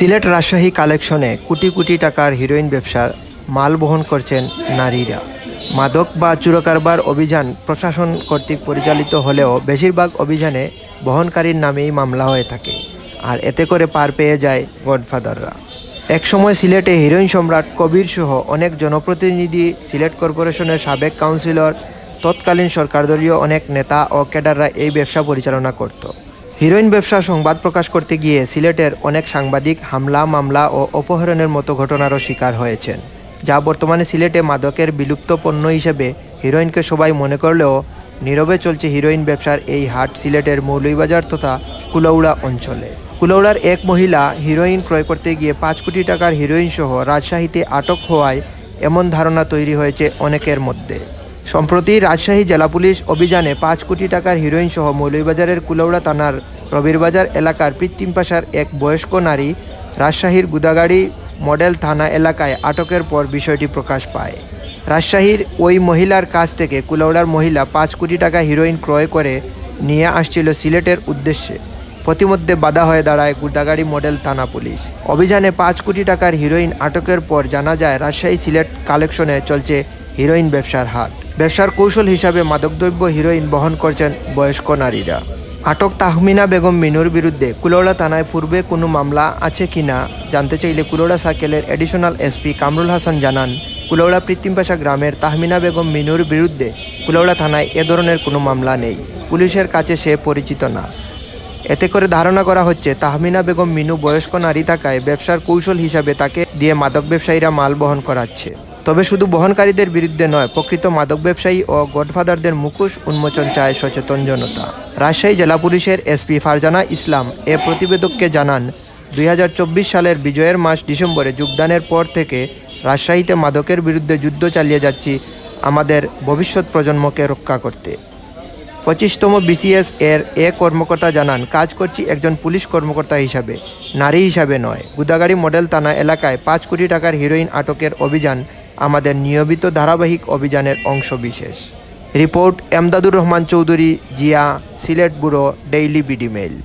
সিলেট রাজশাহী কালেকশনে কোটি কোটি টাকার হিরোইন ব্যবসার মাল বহন করছেন নারীরা। মাদক বা চোরাকারবার অভিযান প্রশাসন কর্তৃক পরিচালিত হলেও বেশিরভাগ অভিযানে বহনকারীর নামেই মামলা হয়ে থাকে, আর এতে করে পার পেয়ে যায় গডফাদাররা। একসময় সিলেটে হিরোইন সম্রাট কবির সহ অনেক জনপ্রতিনিধি, সিলেট কর্পোরেশনের সাবেক কাউন্সিলর, তৎকালীন সরকারদলীয় অনেক নেতা ও ক্যাডাররা এই ব্যবসা পরিচালনা করত। হিরোইন ব্যবসা সংবাদ প্রকাশ করতে গিয়ে সিলেটের অনেক সাংবাদিক হামলা, মামলা ও অপহরণের মতো ঘটনারও শিকার হয়েছেন, যা বর্তমানে সিলেটে মাদকের বিলুপ্ত পণ্য হিসেবে হিরোইনকে সবাই মনে করলেও নীরবে চলছে হিরোইন ব্যবসার এই হাট সিলেটের মৌলভীবাজার তথা কুলাউড়া অঞ্চলে। কুলাউড়ার এক মহিলা হিরোইন ক্রয় করতে গিয়ে 5 কোটি টাকার হিরোইন সহ রাজশাহীতে আটক হওয়ায় এমন ধারণা তৈরি হয়েছে অনেকের মধ্যে। সম্প্রতি রাজশাহী জেলা পুলিশ অভিযানে 5 কোটি টাকার হিরোইন সহ মৌলভীবাজারের কুলাউড়া থানার রবিরবাজার এলাকার কৃত্রিম পাশার এক বয়স্ক নারী রাজশাহীর গুদাগাড়ি মডেল থানা এলাকায় আটকের পর বিষয়টি প্রকাশ পায়। রাজশাহীর ওই মহিলার কাছ থেকে কুলাউড়ার মহিলা 5 কোটি টাকা হিরোইন ক্রয় করে নিয়ে আসছিল সিলেটের উদ্দেশ্যে। প্রতিমধ্যে বাধা হয়ে দাঁড়ায় গুদাগাড়ি মডেল থানা পুলিশ। অভিযানে 5 কোটি টাকার হিরোইন আটকের পর জানা যায় রাজশাহী সিলেট কালেকশনে চলছে হিরোইন ব্যবসার হাট। ব্যবসার কৌশল হিসাবে মাদকদ্রব্য হিরোইন বহন করছেন বয়স্ক নারীরা। আটক তাহমিনা বেগম মিনুর বিরুদ্ধে কুলাউড়া থানায় পূর্বে কোনো মামলা আছে কিনা জানতে চাইলে কুলাউড়া সার্কেলের অ্যাডিশনাল এসপি কামরুল হাসান জানান, কুলাউড়া কৃত্রিমপাশা গ্রামের তাহমিনা বেগম মিনুর বিরুদ্ধে কুলাউড়া থানায় এ ধরনের কোনো মামলা নেই। পুলিশের কাছে সে পরিচিত না। এতে করে ধারণা করা হচ্ছে তাহমিনা বেগম মিনু বয়স্ক নারী থাকায় ব্যবসার কৌশল হিসাবে তাকে দিয়ে মাদক ব্যবসায়ীরা মাল বহন করাচ্ছে। তবে শুধু বহনকারীদের বিরুদ্ধে নয়, প্রকৃত মাদক ব্যবসায়ী ও গডফাদারদের মুখোশ উন্মোচন চায় সচেতন জনতা। রাজশাহী জেলা পুলিশের এসপি ফারজানা ইসলাম এ প্রতিবেদককে জানান, 2024 সালের বিজয়ের মাস ডিসেম্বরে যোগদানের পর থেকে রাজশাহীতে মাদকের বিরুদ্ধে যুদ্ধ চালিয়ে যাচ্ছি আমাদের ভবিষ্যৎ প্রজন্মকে রক্ষা করতে। 25তম বিসিএস এর কর্মকর্তা জানান, কাজ করছি একজন পুলিশ কর্মকর্তা হিসাবে, নারী হিসাবে নয়। গুদাগাড়ি মডেল থানা এলাকায় 5 কোটি টাকার হিরোইন আটকের অভিযান আমাদের নিয়মিত ধারাবাহিক অভিযানের অংশ বিশেষ। Report Emdadur Rahman Chowdhury, Zia, Sylhet bureau, daily BD mail.